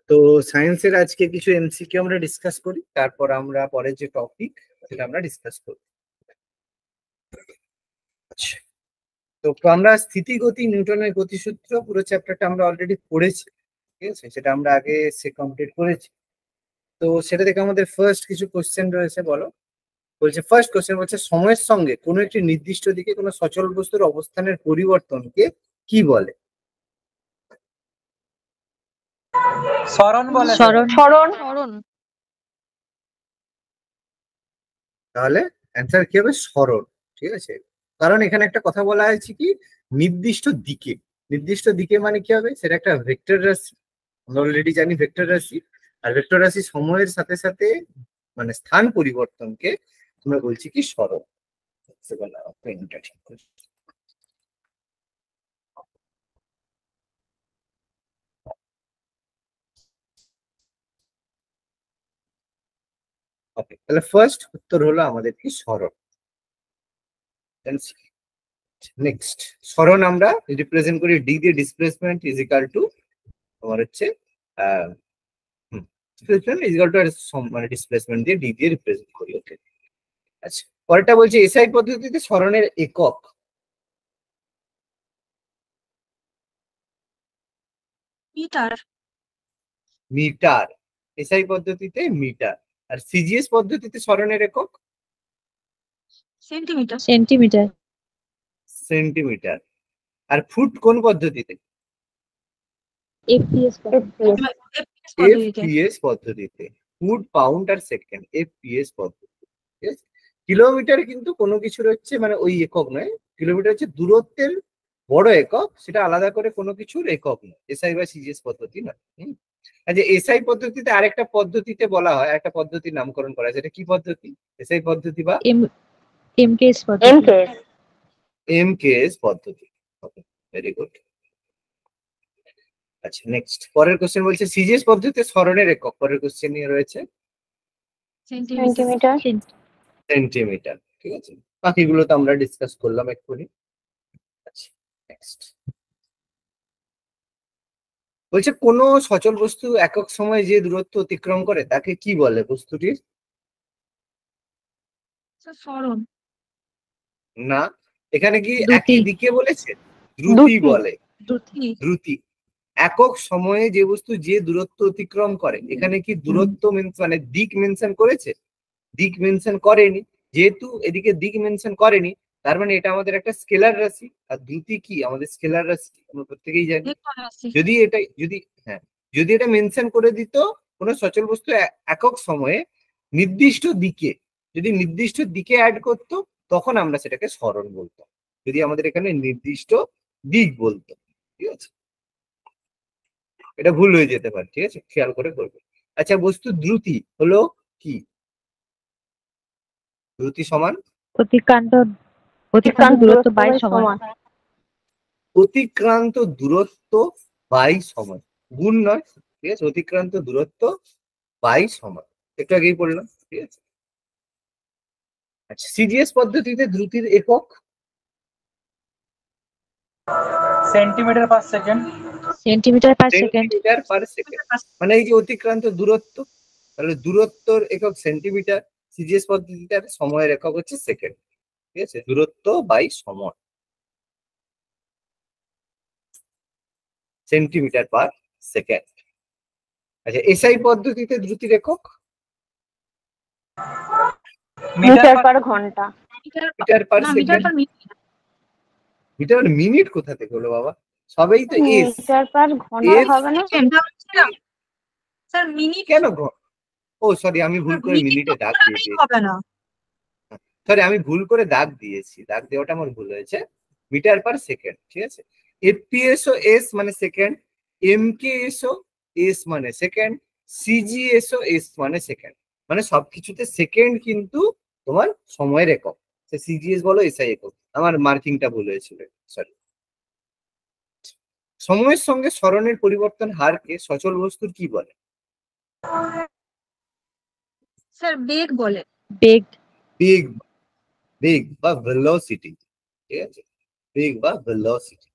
তো সায়েন্সের আজকে কিছু এমসিকিউ আমরা ডিসকাস করি, তারপর আমরা পরের যে টপিক সেটা আমরা ডিসকাস করি। আচ্ছা, তো আমরা স্থিতিগতি, নিউটনের গতিসূত্র পুরো চ্যাপ্টারটা আমরা অলরেডি পড়েছি, ঠিক আছে? সেটা আমরা আগে কমপ্লিট করেছি। তো সেটা থেকে আমাদের ফার্স্ট কিছু কোশ্চেন রয়েছে। বলো, বলছে ফার্স্ট কোশ্চেন বলছে সময়ের সঙ্গে কোনো একটি নির্দিষ্ট দিকে কোনো সচল বস্তুর অবস্থানের পরিবর্তনকে কি বলে? সরণ বলে। সরণ। তাহলে অ্যান্সার কি হবে? সরণ। ঠিক আছে, কারণ এখানে একটা কথা বলা হয়েছে কি, নির্দিষ্ট দিকে। নির্দিষ্ট দিকে মানে কি হবে? সেটা একটা ভেক্টর রাশি, আমরা অলরেডি জানি ভেক্টর রাশি। আর ভেক্টর রাশি সময়ের সাথে সাথে মানে স্থান পরিবর্তনকে আমরা বলছি কি সরণ। পেনটা ঠিক করে। ওকে, তাহলে ফার্স্ট উত্তর হলো আমাদের কি সরণ। নেক্সট, সরণ আমরা রিপ্রেজেন্ট করি ডি দিয়ে, ডিসপ্লেসমেন্ট ইজ ইকাল টু তোমার হচ্ছে ডিসপ্লেসমেন্ট ইজ ইকাল টু মানে ডিসপ্লেসমেন্ট দিয়ে ডি দিয়ে রিপ্রেজেন্ট করি। ওকে, আচ্ছা, পরেরটা বলছে এসআই পদ্ধতিতে সরণের একক। মিটার। মিটার। এসআই পদ্ধতিতে মিটার। আর সিজিএস পদ্ধতিতে সরণের একক সেন্টিমিটার। সেন্টিমিটার। সেন্টিমিটার। আর ফুট কোন পদ্ধতিতে? এফপিএস এফপিএস পদ্ধতিতে। ফুট, পাউন্ড আর সেকেন্ড, এফপিএস পদ্ধতি। ঠিক আছে, কিলোমিটার কিন্তু কোনো কিছুর হচ্ছে মানে ওই একক নয়। কিলোমিটার হচ্ছে দূরত্বের বড় একক, সেটা আলাদা করে কোনো কিছুর একক নয়। এসআই বা সিজিএস পদ্ধতি নয়। আচ্ছা, এসআই পদ্ধতিতে আরেকটা পদ্ধতিতে বলা হয়, একটা পদ্ধতির নামকরণ করা হয়, সেটা কি পদ্ধতি? এসআই পদ্ধতি বা এমকেএস পদ্ধতি। এমকেএস পদ্ধতি। ওকে, ভেরি গুড। আচ্ছা, নেক্সট পরের কোশ্চেন বলছে সিজিএস পদ্ধতিতে সরণের একক। পরের কোশ্চেন নিয়ে রয়েছে সেন্টিমিটার। সেন্টিমিটার। ঠিক আছে, বাকিগুলো তো আমরা ডিসকাস করলাম এক্ষুনি। আচ্ছা, নেক্সট বলছে কোন সচল বস্তু একক সময়ে যে দূরত্ব অতিক্রম করে তাকে কি বলে? বস্তুটির সরণ। না, এখানে কি দ্রুতি। একই দিকে বলেছে? দ্রুতি বলে। দ্রুতি। একক সময়ে যে বস্তু যে দূরত্ব অতিক্রম করে, এখানে কি দূরত্ব মানে দিক মেনশন করেছে? দিক মেনশন করেনি। যেহেতু এদিকে দিক মেনশন করেনি, তার মানে এটা আমাদের একটা স্কেলার রাশি। আর দ্রুতি কি আমাদের স্কেলার রাশি, আমরা প্রত্যেকেই জানি। যদি এটা মেনশন করে দিত কোন সচল বস্তু একক সময়ে নির্দিষ্ট দিকে, যদি নির্দিষ্ট দিকে অ্যাড করতো, তখন আমরা সেটাকে সরণ বলতাম। যদি আমাদের এখানে নির্দিষ্ট দিক বলতো, ঠিক আছে, এটা ভুল হয়ে যেতে পারে। ঠিক আছে, খেয়াল করে করবে। আচ্ছা, বস্তু দ্রুতি হলো কি? দ্রুতি সমান অতিক্রান্ত দূরত্ব বাই সমান। অতিক্রান্ত দূরত্ব বাই সময়, গুণ নয়। ঠিক আছে, অতিক্রান্ত দূরত্ব বাই সময়, একটু আগেই বললাম। ঠিক আছে, আচ্ছা, সিজিএস পদ্ধতিতে দ্রুতির একক centimetre per second. Centimetre per second. Centimetre per second, মানে এই যে অতিক্রান্ত দূরত্ব, তাহলে দূরত্বর একক সেন্টিমিটার। সিজিএস পদ্ধতিতে সময়ের একক হচ্ছে সেকেন্ড। ঠিক আছে, দূরত্ব বাই সময়, সেন্টিমিটার পার সেকেন্ড। আচ্ছা, এসআই পদ্ধতিতে দ্রুতির একক মিটার পার ঘন্টা। Metre per second. Metre minute কোথা থেকে হলো বাবা? সবেই তো এস। মিটার পার ঘন্টা হবে না স্যার? মিনিট কেন? ও সরি, আমি ভুল করে মিনিটে দাগ দিয়েছি। হবে না, সরি, আমি ভুল করে দাগ দিয়েছি, দাগ দেওয়াটা আমার ভুল হয়েছে। Metre per second. ঠিক আছে, এফপিএসও এস মানে সেকেন্ড, এমকেএসও এস মানে সেকেন্ড, সিজিএসও এস মানে সেকেন্ড। মানে সবকিছুতে সেকেন্ড কিন্তু তোমার সময়ের একক। সিজিএস বলো, এসআই একক। আমার মার্কিংটা ভুল হয়েছিল, সরি। সময়ের সঙ্গে সরণের পরিবর্তন হারকে সচল বস্তুর কি বলে? স্যার বেগ বলে। বেগ। বেগ। বেগ বা ভেলোসিটি। ঠিক আছে, বেগ বা ভেলোসিটি।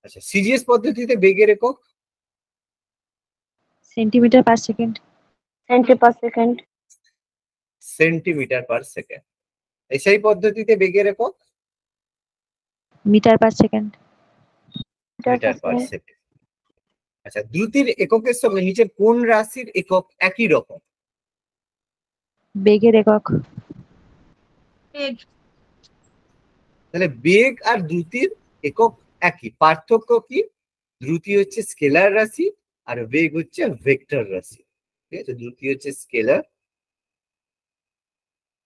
আচ্ছা, সিজিএস পদ্ধতিতে বেগের একক? Centimetre per second. Centimetre per second. SI পদ্ধতিতে বেগের একক? Metre per second. Metre per second. আচ্ছা, দ্রুতির এককের সঙ্গে নিচের কোন রাশির একক একই রকম? বেগের একক। বেগ। তাহলে বেগ আর দ্রুতির একক একই, পার্থক্য কি? দ্রুতি হচ্ছে স্কেলার রাশি আর বেগ হচ্ছে ভেক্টর রাশি। ঠিক আছে, দ্রুতি হচ্ছে স্কেলার,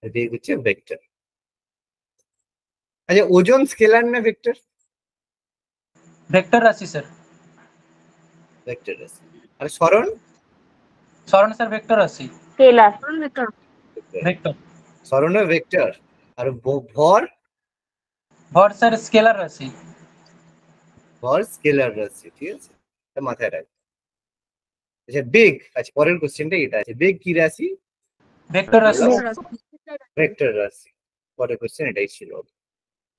বেগ হচ্ছে ভেক্টর। আচ্ছা, ওজন স্কেলার না ভেক্টর? ভেক্টর রাশি স্যার। ভেক্টর রাশি। আর সরণ? সরণ স্যার ভেক্টর রাশি। ভেক্টর। সরণও ভেক্টর। আর ভর? ভর স্যার স্কেলার রাশি। ভর স্কেলার রাশি। ঠিক আছে, এটা মাথায় রাখ। আচ্ছা, বেগ, আচ্ছা পরের কোশ্চেনটা এটা আছে, বেগ কি রাশি? ভেক্টর রাশি। ভেক্টর রাশি। পরের কোশ্চেন এটাই ছিল।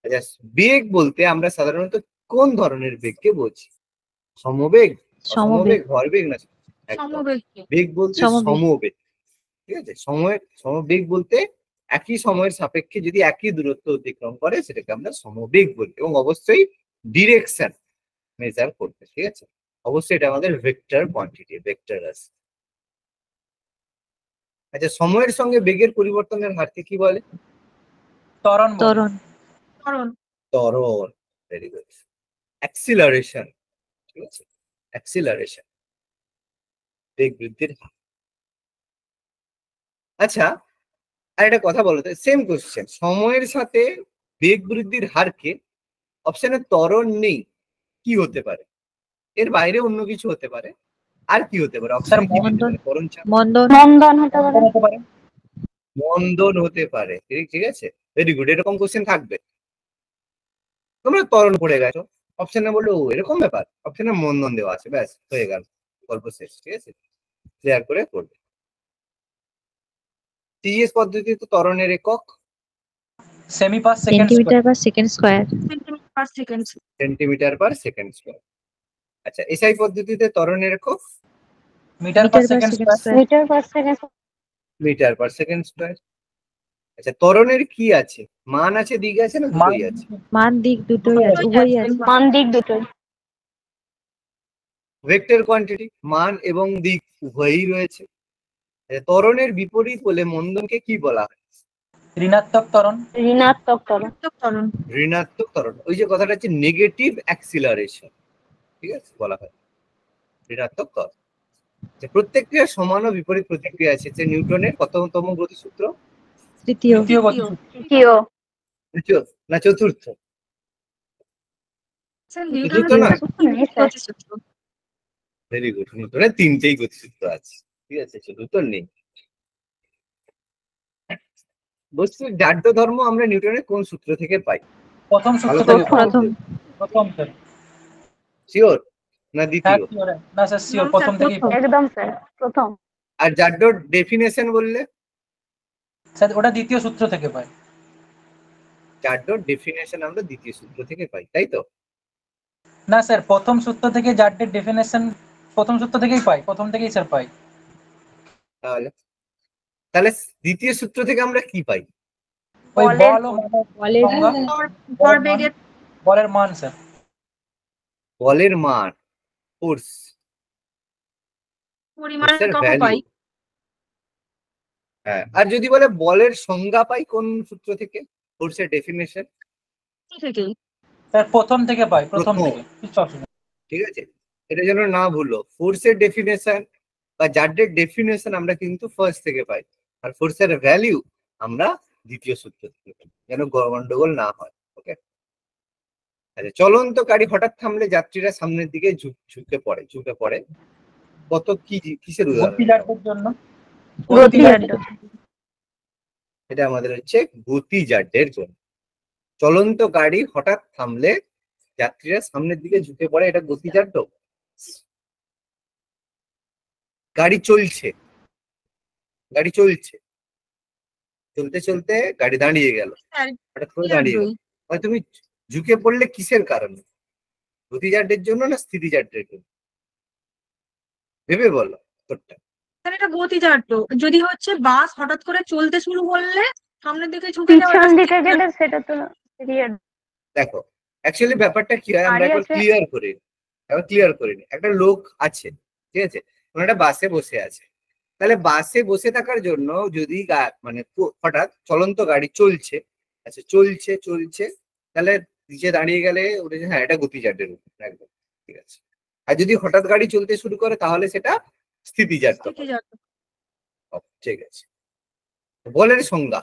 আচ্ছা, বেগ বলতে আমরা সাধারণত কোন ধরনের বেগকে বলছি? সমবেগ, সমবেগ। ভরবেগ না? একদম। সমবেগ। বেগ বলতে সমবেগ। সমবেগ। ঠিক আছে, সমবেগ বলতে একই সময়ের সাপেক্ষে যদি একই দূরত্ব অতিক্রম করে সেটাকে আমরা সমবেগ বলি, এবং অবশ্যই ডিরেকশন মেজার করবে। ঠিক আছে, অবশ্যই এটা আমাদের ভেক্টর কোয়ান্টিটি, ভেক্টর রাশি। আচ্ছা, সময়ের সঙ্গে বেগের পরিবর্তনের হারকে কি বলে? ত্বরণ বলে। ত্বরণ। ত্বরণ। Very good. অ্যাক্সিলারেশন। ঠিক আছে, অ্যাক্সিলারেশন, বেগ বৃদ্ধির হার। আচ্ছা, আর একটা কথা বলো তো, সেম কোশ্চেন, সময়ের সাথে বেগ বৃদ্ধির হারকে, অপশনে ত্বরণ নেই, কি হতে পারে? এর বাইরে অন্য কিছু হতে পারে, আর কি হতে পারে? অপশনে কি হতে পারে? ত্বরণ ছাড়া মন্দন। হতে পারে। মন্দন হতে পারে। ঠিক আছে, ভেরি গুড। এরকম কোশ্চেন থাকবে, তোমরা ত্বরণ পড়ে গেছো, অপশনে বললো ও এরকম ব্যাপার, অপশনে মন্দন দেওয়া আছে, ব্যাস হয়ে গেল, গল্প শেষ। ঠিক আছে, ক্লিয়ার করে করবে। সিজিএস পদ্ধতিতে ত্বরণের একক? সেমি per second centimetre per second square. Centimetre per second square. আচ্ছা, এসআই পদ্ধতিতে ত্বরণের একক? Metre per metre per second second square. Square. Metre per second square. আচ্ছা, ত্বরণের কি আছে? মান আছে, দিক আছে, না দুটোই আছে? মান দিক দুটোই আছে, উভয়ই আছে। ভেক্টর কোয়ান্টিটি, মান এবং দিক উভয়ই রয়েছে। আচ্ছা, ত্বরণের বিপরীত বলে মন্দনকে কি বলা হয়? ঋণাত্মক ত্বরণ। ঋণাত্মক ত্বরণ। ওই যে কথাটা হচ্ছে নেগেটিভ অ্যাক্সিলারেশন। ঠিক আছে, বলা হয় ঋণাত্মক ত্বরণ। আচ্ছা, প্রত্যেক ক্রিয়ার সমান ও বিপরীত প্রতিক্রিয়া আছে। যে নিউটনের কততম গতিসূত্র? তৃতীয়। তৃতীয় গতিসূত্র। তৃতীয় না চতুর্থ? চতুর্থ না? Very good. নিউটনের তিনটেই গতিসূত্র আছে। ঠিক আছে, চতুর্থ নেই। বস্তুর জাড্য ধর্ম আমরা নিউটনের কোন সূত্র থেকে পাই? প্রথম সূত্র ভালো থেকে করে পাই। প্রথম। প্রথম স্যার। শিওর না হ্যাঁ দ্বিতীয়? sure, না স্যার শিওর প্রথম থেকেই পাই। আর জাড্য ডেফিনেশন বললে? স্যার ওটা দ্বিতীয় সূত্র থেকে পাই। জাড্য ডেফিনেশন আমরা দ্বিতীয় সূত্র থেকে পাই, তাই তো? না স্যার প্রথম সূত্র থেকে জাড্ডের ডেফিনেশন প্রথম সূত্র থেকেই পাই, প্রথম থেকেই স্যার পাই। তাহলে তাহলে দ্বিতীয় সূত্র থেকে আমরা কি পাই? ওই বল ও বলের সংজ্ঞা, বলের মান স্যার। বলের মান, ফোর্স, ফোর্সের ভ্যালু। হ্যাঁ, আর যদি বলে বলের সংজ্ঞা পাই কোন সূত্র থেকে? ফোর্সের ডেফিনেশন স্যার প্রথম থেকে পাই, প্রথম প্রথম। থেকে কিছু অসুবিধা নেই। ঠিক আছে, এটা যেন না ভুলো, ফোর্সের ডেফিনেশন বা জাড্ডের ডেফিনেশন আমরা কিন্তু ফার্স্ট থেকে পাই, আর ফোর্সের ভ্যালু আমরা দ্বিতীয় সূত্র থেকে পাই, যেন গন্ডগোল না হয়। ওকে। আচ্ছা, চলন্ত গাড়ি হঠাৎ থামলে যাত্রীরা সামনের দিকে ঝুঁকে পড়ে কত কি কিসের উদাহরণ? গতি জাড্ডের জন্য। এটা আমাদের হচ্ছে গতিজাড্যের জন্য। চলন্ত গাড়ি হঠাৎ থামলে যাত্রীরা সামনের দিকে ঝুঁকে পড়ে, এটা গতিজাড্য। গাড়ি চলছে, চলতে চলতে গাড়ি দাঁড়িয়ে গেল, হঠাৎ করে দাঁড়িয়ে গেল, তুমি ঝুঁকে পড়লে কিসের কারণে? গতিজাড্যের জন্য না স্থিতিজাড্যের জন্য? ভেবে বলো উত্তরটা। স্যার এটা গতিজাড্য। যদি হচ্ছে বাস হঠাৎ করে চলতে শুরু করলে সামনের দিকে ঝুঁকে যাওয়া, পিছন এটা দিকে স্থিতিজাড্য। গেলে সেটা তো পিরিয়ড। দেখো অ্যাকচুয়ালি ব্যাপারটা কি হয়, আমরা গাড়ি একবার আছে। ক্লিয়ার করে নিই। একটা লোক আছে, ঠিক আছে, কোনো একটা বাসে বসে আছে। তাহলে বাসে বসে থাকার জন্য যদি মানে হঠাৎ চলন্ত গাড়ি চলছে, আচ্ছা চলছে চলছে, তাহলে নিচে দাঁড়িয়ে গেলে ওটা হ্যাঁ এটা গতিজাড্যের উপর একদম, ঠিক আছে। আর যদি হঠাৎ গাড়ি চলতে শুরু করে তাহলে সেটা স্থিতিজাড্য হবে। স্থিতিজাড্য। ঠিক আছে, বলের সংজ্ঞা।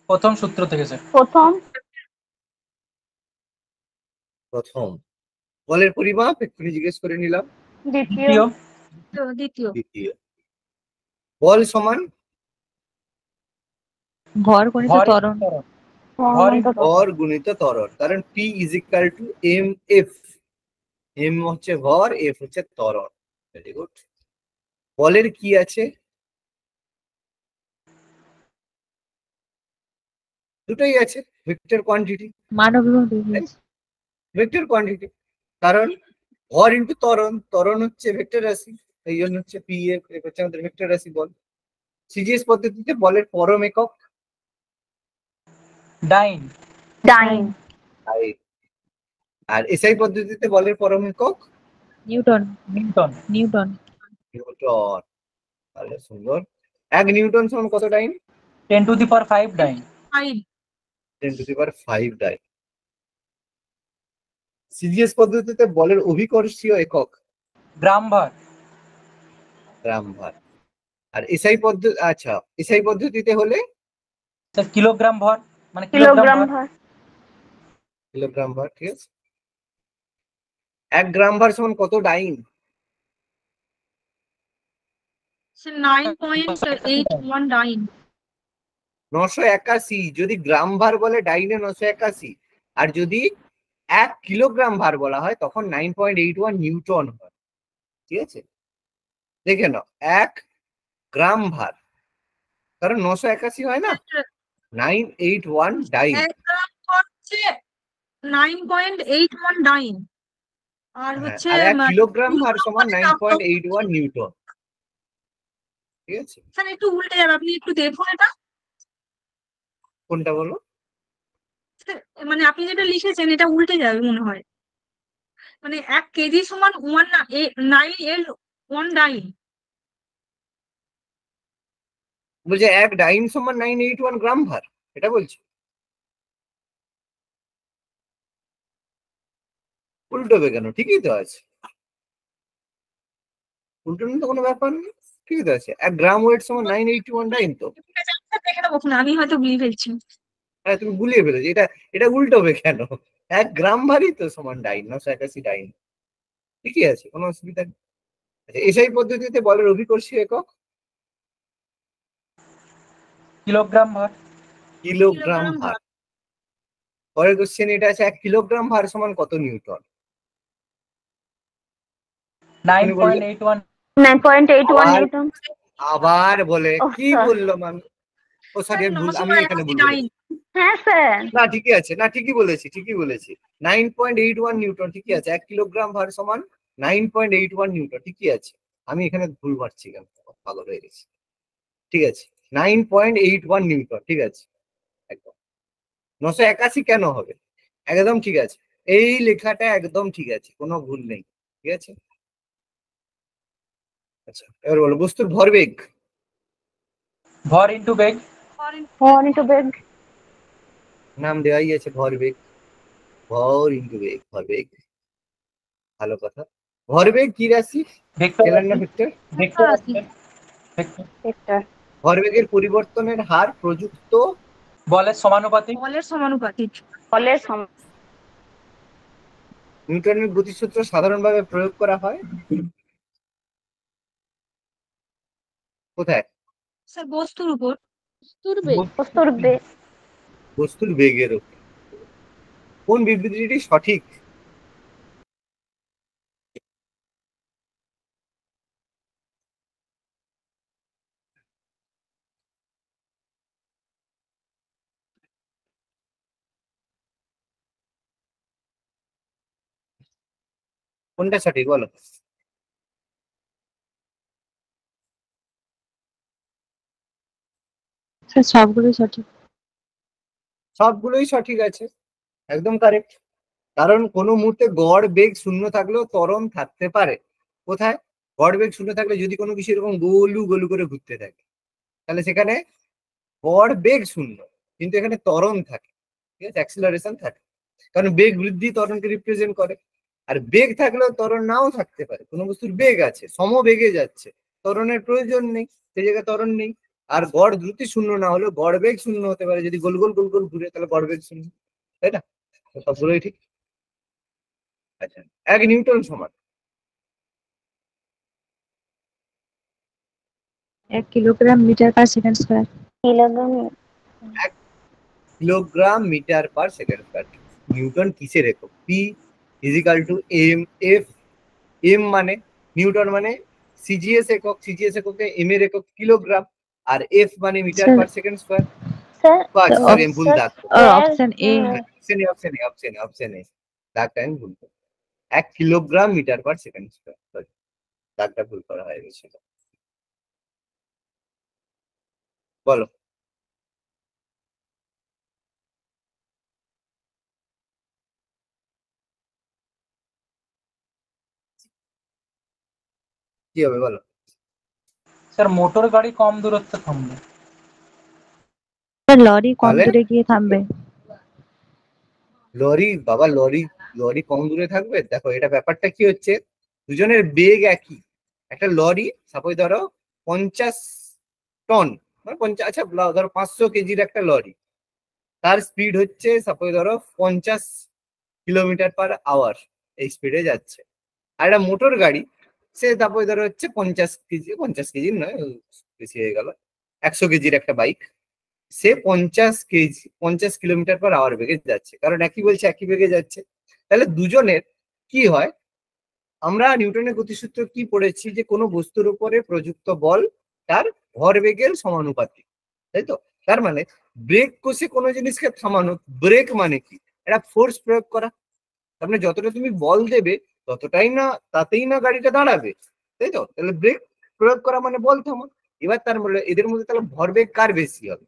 প্রথম সূত্র থেকে স্যার। প্রথম। প্রথম। বলের পরিমাপ এক্ষুনি জিজ্ঞেস করে নিলাম। দ্বিতীয়। দ্বিতীয়। দ্বিতীয়। দ্বিতীয়। বল সমান ভর গণিত ভর ত্বরণ। ত্বরণ। ভর into ভর গুণিত ত্বরণ, কারণ P is equal to M F. M হচ্ছে ভর, এফ হচ্ছে ত্বরণ। Very good. বলের কি আছে? দুটোই আছে, ভেক্টর কোয়ান্টিটি। মানব এবং দ্রব্য। ভেক্টর কোয়ান্টিটি, কারণ ভর ইন্টু ত্বরণ, ত্বরণ হচ্ছে ভেক্টর রাশি, এই জন্য হচ্ছে পি এফ হচ্ছে আমাদের ভেক্টর রাশি বল। সিজিএস পদ্ধতিতে বলের পরম একক ডাইন। ডাইন। আর এসআই পদ্ধতিতে বলের পরম একক নিউটন। নিউটন। নিউটন। নিউটন। তাহলে সুন্দর। 1 নিউটন সমান কত ডাইন? 10⁵ ডাইন। 10⁵ ডাইন। সিজিএস পদ্ধতিতে বলের অভিকর্ষীয় একক গ্রাম ভার। গ্রাম ভার। আর এসআই পদ্ধতি, আচ্ছা এসআই পদ্ধতিতে হলে স্যার কিলোগ্রাম ভর, মানে কিলোগ্রাম ভর। কিলোগ্রাম ভার, ঠিক আছে। 1 গ্রাম ভার সমান কত ডাইন? 9.81 ডাইন। 981। যদি গ্রাম ভার বলে ডাইনে 981, আর যদি 1 কিলোগ্রাম ভার বলা হয় তখন 9.81 নিউটন হয়, ঠিক আছে। দেখে নাও, 1 গ্রাম ভার, কারণ 981 হয় না, 981 ডাইন। 1 গ্রাম হচ্ছে 9.81 ডাইন। আর হ্যাঁ, হচ্ছে আর 1 কিলোগ্রাম ভার সমান কিলোগ্রাম 9.81 নিউটন, ঠিক আছে। স্যার একটু উল্টে যাবে, আপনি একটু দেখুন এটা। কোনটা বলো? মানে আপনি যেটা লিখেছেন এটা উল্টে যাবে মনে হয়। মানে 1 কেজি সমান 1 ডাইন। বলছে 1 ডাইন সমান 981 গ্রাম ভার, এটা বলছি। উল্টোবে কেন? ঠিকই তো আছে, উল্টোনোর তো কোনো ব্যাপার নেই, ঠিকই তো আছে। 1 গ্রাম ওয়েট সমান 981 ডাইন তো। দেখে নেবো, আমি হয়তো ভুলে ফেলছি। হ্যাঁ তুমি গুলিয়ে ফেলেছো, এটা এটা উল্টোবে কেন? 1 গ্রাম ভারই তো সমান ডাইন, 981 ডাইন, ঠিকই আছে, কোনো অসুবিধা নেই। আচ্ছা, এসআই পদ্ধতিতে বলের অভিকর্ষীয় একক কিলোগ্রাম ভর। কিলোগ্রাম ভার। পরের কোশ্চেন এটা আছে, 1 কিলোগ্রাম ভার সমান কত নিউটন? 9.81। 9.81 আবার নিউটন। আবার বলে ও কি স্যার। বললো মানুষ? ও সরি, ভুল, আমি এখানে ভুল বলেছি। হ্যাঁ স্যার। না ঠিকই আছে, না ঠিকই বলেছি, ঠিকই বলেছি। 9.81 নিউটন, ঠিকই আছে। 1 কিলোগ্রাম ভার সমান 9.81 নিউটন, ঠিকই আছে। আমি এখানে ভুল মারছি কেন, পাগল হয়ে গেছি। ঠিক আছে, 9.81 নিউটন, ঠিক আছে একদম। 981 কেন হবে? একদম ঠিক আছে, এই লেখাটা একদম ঠিক আছে, কোনো ভুল নেই, ঠিক আছে। আচ্ছা এবার বলো বস্তুর ভরবেগ। ভর ইন্টু বেগ। ভর ইন্টু বেগ। নাম দেওয়াই আছে ভরবেগ, ভর ইন্টু বেগ, ভরবেগ। ভালো কথা। ভরবেগ কি রাশি? ভেক্টর স্কেলার না রাশি। ভেক্টর? ভেক্টর রাশি। ভেক্টর। ভেক্টর। ভরবেগের পরিবর্তনের হার প্রযুক্ত বলের সমানুপাতিক। বলের সমানুপাতিক। বলের নিউটনের গতিসূত্র সাধারণভাবে প্রয়োগ করা হয় কোথায়? স্যার বস্তুর উপর। বস্তুর বেগ। বস্তুর বেগের উপর। কোন বিবৃতিটি সঠিক? কোনটা সঠিক বলো? স্যার সবগুলোই সঠিক। সবগুলোই সঠিক আছে, একদম কারেক্ট। কারণ কোনো মুহূর্তে গড় বেগ শূন্য থাকলেও ত্বরণ থাকতে পারে। কোথায়? গড় বেগ শূন্য থাকলে যদি কোনো কিছু এরকম গোলু গোলু করে ঘুরতে থাকে, তাহলে সেখানে গড় বেগ শূন্য, কিন্তু এখানে ত্বরণ থাকে, ঠিক আছে, অ্যাক্সিলারেশন থাকে। কারণ বেগ বৃদ্ধি ত্বরণকে রিপ্রেজেন্ট করে। আর বেগ থাকলেও ত্বরণ নাও থাকতে পারে, কোনো বস্তুর বেগ আছে, সমবেগে যাচ্ছে, ত্বরণের প্রয়োজন নেই, সেই জায়গায় ত্বরণ নেই। আর গড় দ্রুতি শূন্য না হলেও গড় বেগ শূন্য হতে পারে, যদি গোল গোল গোল গোল ঘুরে তাহলে গড় বেগ শূন্য, তাই না? তো সবগুলোই ঠিক। আচ্ছা, 1 নিউটন সমান 1 kilogram metre per second square. Kilogram 1 kilogram metre per second square. Newton কিসের একক? P is equal to M F. M মানে নিউটন মানে সিজিএস একক, সিজিএস এককে এম এর একক কিলোগ্রাম, আর এফ মানে metre sir, per second square. Sir sorry আমি ভুল দাগ অপশন এ। অপশন এ দাগটা আমি ভুল করি। 1 kilogram metre per second square, sorry দাগটা ভুল করা হয়ে গেছিল। বলো। কি হবে বলো? স্যার মোটর গাড়ি কম দূরত্বে থামবে। স্যার লরি কম তাহলে দূরে গিয়ে থামবে। লরি, বাবা লরি, লরি কম দূরে থাকবে? দেখো এটা ব্যাপারটা কি হচ্ছে, দুজনের বেগ একই। একটা লরি সাপোজ ধরো 50 টন, মানে 50, আচ্ছা ধরো 500 কেজির একটা লরি, তার স্পিড হচ্ছে সাপোজ ধরো 50 কিলোমিটার পার আওয়ার, এই স্পিডে যাচ্ছে। আর একটা মোটর গাড়ি, সে তারপরে ধরো হচ্ছে 50 কেজি, 50 কেজির নয়, বেশি হয়ে গেল, 100 কেজির একটা বাইক, সে 50 কিলোমিটার পার আওয়ার বেগে যাচ্ছে, কারণ একই বলছে একই বেগে যাচ্ছে। তাহলে দুজনের কি হয়, আমরা নিউটনের গতিসূত্র কি পড়েছি, যে কোনো বস্তুর উপরে প্রযুক্ত বল তার ভরবেগের সমানুপাতিক, তাই তো? তার মানে ব্রেক কষে কোনো জিনিসকে থামানো, ব্রেক মানে কি? একটা ফোর্স প্রয়োগ করা। তার মানে যতটা তুমি বল দেবে ততটাই না, তাতেই না গাড়িটা দাঁড়াবে, তাই তো? তাহলে ব্রেক প্রয়োগ করা মানে বল থামা। এবার তার মানে এদের মধ্যে তাহলে ভরবেগ কার বেশি হবে?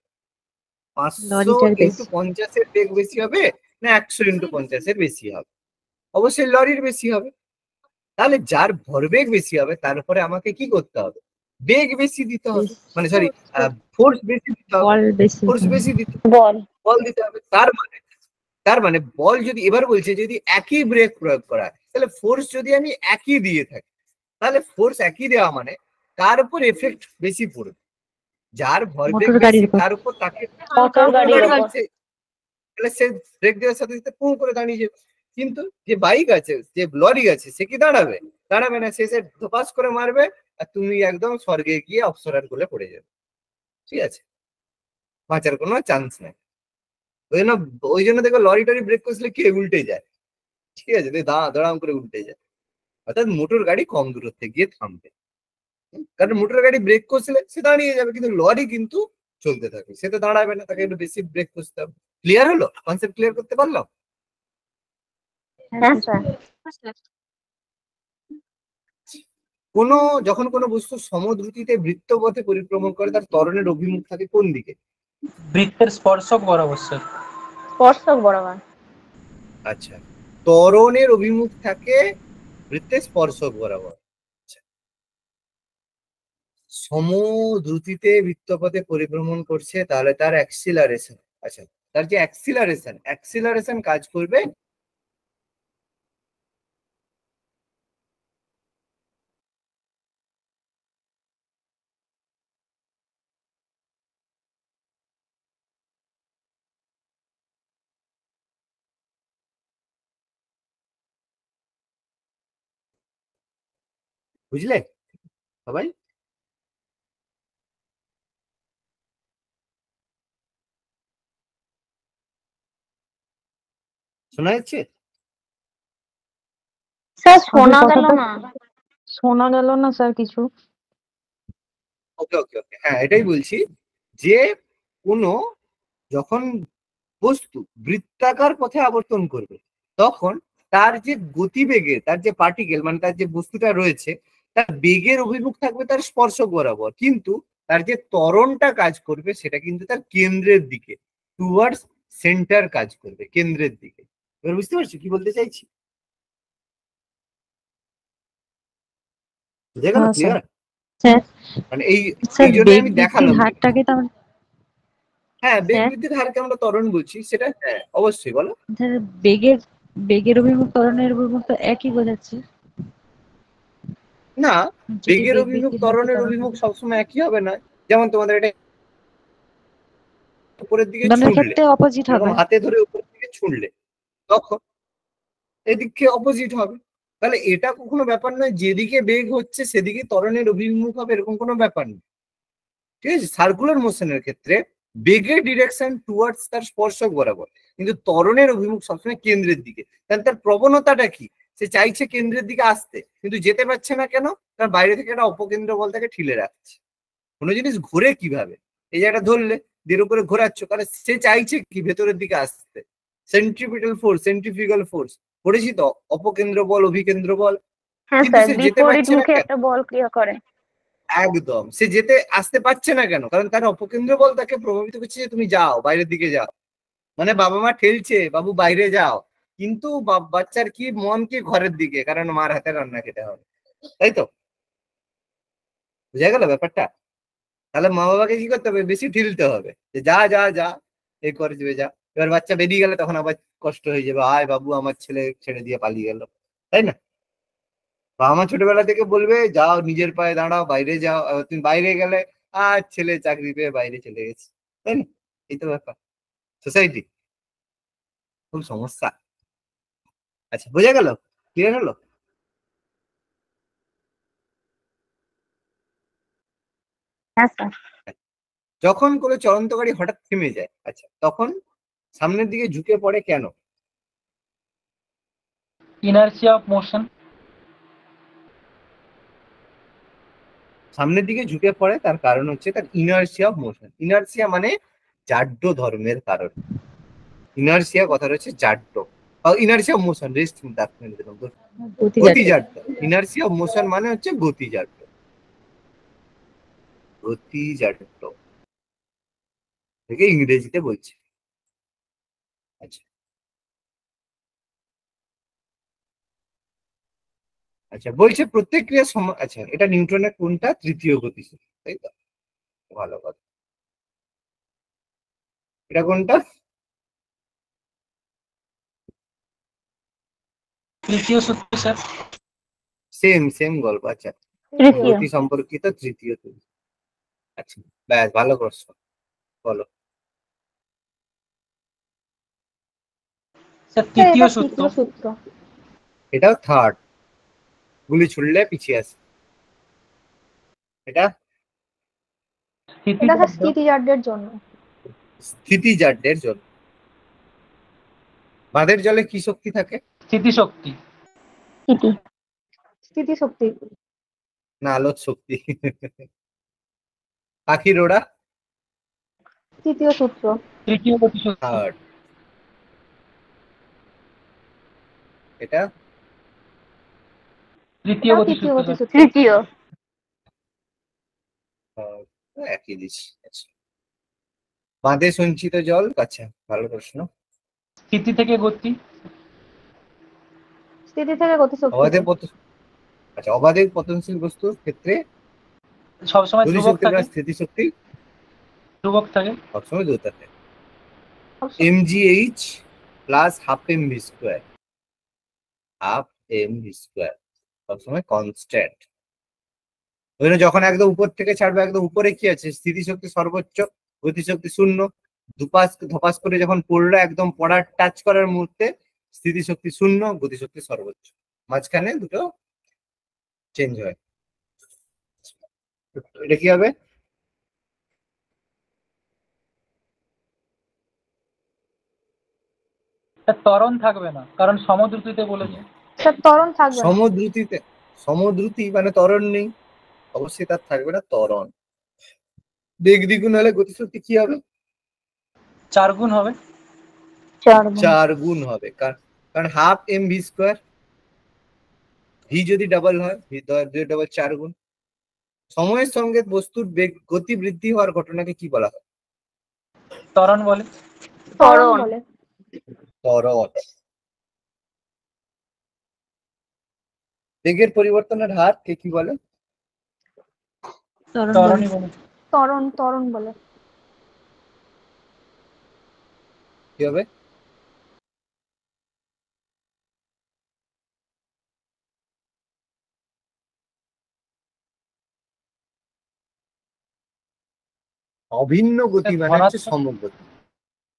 500 লরিটার ইন্টু বেশি। 50 এর বেগ বেশি হবে, না 100 ইন্টু 50 এর বেশি হবে? অবশ্যই লরির বেশি হবে। তাহলে যার ভরবেগ বেশি হবে তার উপরে আমাকে কি করতে হবে? বেগ বেশি দিতে হবে, মানে সরি, ফোর্স বেশি দিতে হবে, বল বেশি। ফোর্স বেশি দিতে বল বল দিতে হবে। তার মানে বল যদি, এবার বলছে যদি একই ব্রেক প্রয়োগ করা হয়, তাহলে ফোর্স যদি আমি একই দিয়ে থাকি, তাহলে ফোর্স একই দেওয়া মানে তার উপর এফেক্ট বেশি পড়বে। যার ভরবেগ মোটর বেশি গাড়ির উপর। তার উপর তাকে মোটর গাড়ির উপর। তাহলে সে ব্রেক দেওয়ার সাথে সাথে পুঁ করে দাঁড়িয়ে যাবে। কিন্তু যে বাইক আছে, যে লরি আছে, সে কি দাঁড়াবে? দাঁড়াবে না, সে ধপাস করে মারবে, আর তুমি একদম স্বর্গে গিয়ে অপসরার কোলে পড়ে যাবে, ঠিক আছে? বাঁচার কোনো চান্স নাই। ওই জন্য দেখো লরি টরি ব্রেক কষলে কে উল্টে যায়, ঠিক আছে, দাঁড়াম করে উল্টে যায়। অর্থাৎ মোটর গাড়ি কম দূরত্বে গিয়ে থামবে, কারণ মোটর গাড়ি ব্রেক কষলে সে দাঁড়িয়ে যাবে, কিন্তু লরি কিন্তু চলতে থাকবে, সে তো দাঁড়াবে না, তাকে একটু বেশি ব্রেক কষতে হবে। ক্লিয়ার হলো? কনসেপ্ট ক্লিয়ার করতে পারলাম? হ্যাঁ স্যার। যখন কোনো বস্তু সমদ্রুতিতে বৃত্তপথে পরিক্রমণ করে, তার ত্বরণের অভিমুখ থাকে কোন দিকে? বৃত্তের স্পর্শক বরাবর স্যার। স্পর্শক বরাবর। আচ্ছা, ত্বরণের অভিমুখ থাকে বৃত্তের স্পর্শক বরাবর। আচ্ছা, সমদ্রুতিতে বৃত্তপথে পরিভ্রমণ করছে, তাহলে তার অ্যাক্সিলারেশন, আচ্ছা, তার যে অ্যাক্সিলারেশন কাজ করবে বুঝলে সবাই? শোনা যাচ্ছে? স্যার শোনা গেল না। শোনা গেল না স্যার কিছু। ওকে ওকে ওকে, হ্যাঁ এটাই বলছি, যে কোনো যখন বস্তু বৃত্তাকার পথে আবর্তন করবে, তখন তার যে গতিবেগে, তার যে পার্টিকেল মানে তার যে বস্তুটা রয়েছে, তার বেগের অভিমুখ থাকবে তার স্পর্শক বরাবর, কিন্তু তার যে ত্বরণটা কাজ করবে সেটা কিন্তু তার কেন্দ্রের দিকে, টুয়ার্ডস সেন্টার কাজ করবে, কেন্দ্রের দিকে। এবার বুঝতে পারছো কি বলতে চাইছি? বুঝে গেল? হ্যাঁ, ক্লিয়ার? স্যার মানে এই স্যার এই জন্য বেগ আমি বৃদ্ধির দেখালাম। হারটাকে তো আমরা হ্যাঁ, বেগ স্যার বৃদ্ধির হারকে আমরা ত্বরণ বলছি, সেটা হ্যাঁ অবশ্যই বলো। স্যার বেগের বেগের অভিমুখ ত্বরণের অভিমুখ তো একই বোঝাচ্ছে। না, যদি বেগের বেগ অভিমুখ বৃদ্ধির হারকে ত্বরণের ত্বরণ অভিমুখ বলে। সবসময় একই হবে না। যেমন তোমাদের এটা উপরের দিকে দোনোর ছুঁড়লে, ক্ষেত্রে অপোজিট এরকম হবে। হাতে ধরে উপরের দিকে ছুঁড়লে, তখন এদিকে অপোজিট হবে। তাহলে এটা কখনো ব্যাপার নয় যেদিকে বেগ হচ্ছে সেদিকে ত্বরণের অভিমুখ হবে, এরকম কোনো ব্যাপার নেই। ঠিক আছে, সার্কুলার মোশনের ক্ষেত্রে বেগের ডিরেকশন টুয়ার্ডস তার স্পর্শক বরাবর, কিন্তু ত্বরণের অভিমুখ সবসময় কেন্দ্রের দিকে। তাহলে তার প্রবণতাটা কি? সে চাইছে কেন্দ্রের দিকে আসতে, কিন্তু যেতে পারছে না কেন? তার বাইরে থেকে একটা অপকেন্দ্র বল তাকে ঠিলে রাখছে। কোনো জিনিস ঘুরে কিভাবে, এই জায়গাটা ধরলে দিয়ে উপরে ঘোরাচ্ছ, কারণ সে চাইছে কি ভেতরের দিকে আসতে। সেন্ট্রিপিটাল ফোর্স, সেন্ট্রিফিউগাল ফোর্স পড়েছি তো, অপকেন্দ্র বল, অভিকেন্দ্র বল। হ্যাঁ কিন্তু স্যার, সে যেতে বিপরীত পারছে না মুখে কেন? একটা বল ক্রিয়া করে। একদম, সে যেতে আসতে পারছে না কেন? কারণ তার অপকেন্দ্র বল তাকে প্রভাবিত করছে যে তুমি যাও, বাইরের দিকে যাও। মানে বাবা মা ঠেলছে, বাবু বাইরে যাও, কিন্তু বাচ্চার কি মন কি ঘরের দিকে, কারণ মার হাতে রান্না খেতে হবে। তাই তো? বুঝা গেল ব্যাপারটা? তাহলে মা বাবাকে কি করতে হবে? বেশি ঠেলতে হবে যে যা যা যা, এই করে যাবে যা। এবার বাচ্চা বেরিয়ে গেলে তখন আবার কষ্ট হয়ে যাবে, আয় বাবু আমার ছেলে ছেড়ে দিয়ে পালিয়ে গেল, তাই না? বাবা মা ছোটবেলা থেকে বলবে যাও, নিজের পায়ে দাঁড়াও, বাইরে যাও। আবার তুমি বাইরে গেলে আর ছেলে চাকরি পেয়ে বাইরে চলে গেছে, তাই না? এই তো ব্যাপার সোসাইটি, খুব সমস্যা। আচ্ছা, বোঝা গেল? ক্লিয়ার হলো? হ্যাঁ স্যার। যখন কোনো চলন্ত গাড়ি হঠাৎ থেমে যায়, আচ্ছা তখন সামনের দিকে ঝুঁকে পড়ে কেন? Inertia of motion. সামনের দিকে ঝুঁকে পড়ে তার কারণ হচ্ছে তার ইনার্সিয়া অফ মোশন। ইনার্সিয়া মানে জাড্য ধর্মের কারণ। ইনার্সিয়া কথাটা হচ্ছে জাড্য, ইনার্সিয়া অফ মোশন রেস্ট, গতি জাড্য। ইনার্সিয়া অফ মোশন মানে হচ্ছে গতি জাড্য, গতি জাড্য থেকে ইংরেজিতে বলছে। আচ্ছা আচ্ছা, বলছে প্রত্যেক ক্রিয়ার সময়, আচ্ছা এটা নিউটনের কোনটা? তৃতীয় গতিসূত্র, তাই তো? ভালো কথা। এটা কোনটা? তৃতীয় সূত্র স্যার। সেম সেম গল্প। আচ্ছা, তৃতীয়। গতি সম্পর্কিত তৃতীয় সূত্র। আচ্ছা, ব্যাস ভালো করছো, বলো। স্যার তৃতীয় সূত্র। সূত্র। এটাও থার্ড, গুলি ছুড়লে পিছিয়ে আসে। এটা স্থিতিজাড্যের জন্য। স্থিতিজাড্যের জন্য। বাঁধের জলে কি শক্তি থাকে? স্থিতিশক্তি। স্থিতিশক্তি। না, আলোর শক্তি। পাখির ওড়া? তৃতীয় সূত্র। তৃতীয় গতিসূত্র। থার্ড। এটা তৃতীয় গতিসূত্র। তৃতীয়। একই দিচ্ছি। আচ্ছা, বাঁধে সঞ্চিত জল, আচ্ছা ভালো প্রশ্ন। স্থিতি থেকে গতি। স্থিতি থেকে গতিশক্তি। অবাধে আচ্ছা, অবাধে পতনশীল বস্তুর ক্ষেত্রে সবসময় ধ্রুবক গতিশক্তি থাকে। বা স্থিতিশক্তি ধ্রুবক থাকে। সবসময় দুটো থাকে। mgh plus half M V square, half M V square সবসময় কনস্ট্যান্ট। ওই জন্য যখন একদম উপর থেকে ছাড়বে, একদম উপরে কি আছে? স্থিতিশক্তি সর্বোচ্চ, গতিশক্তি শূন্য। ধপাস করে যখন পড়লো, একদম পড়ার টাচ করার মুহূর্তে স্থিতিশক্তি শূন্য, গতিশক্তি সর্বোচ্চ। মাঝখানে দুটো চেঞ্জ হয়। এটা কি হবে? স্যার ত্বরণ থাকবে না, কারণ সমদ্রুতিতে বলেছে। স্যার ত্বরণ থাকবে না। সমদ্রুতিতে, সমদ্রুতি মানে ত্বরণ নেই, অবশ্যই তার থাকবে না ত্বরণ। বেগ দ্বিগুণ হলে গতিশক্তি কি হবে? 4 গুণ হবে। 4 গুণ। 4 গুণ হবে। কারণ half M V square, V যদি ডাবল হয়, ভি দুই ডাবল 4 গুণ। সময়ের সঙ্গে বস্তুর বেগ গতি বৃদ্ধি হওয়ার ঘটনাকে কি বলা হয়? ত্বরণ বলে। ত্বরণ বলে। ত্বরণ। বেগের পরিবর্তনের হার কে কি বলে? ত্বরণ বলে। ত্বরণই বলে। ত্বরণ বলে। কি হবে? অভিন্ন গতি মানে হচ্ছে ধনাত্মক। সমগতি।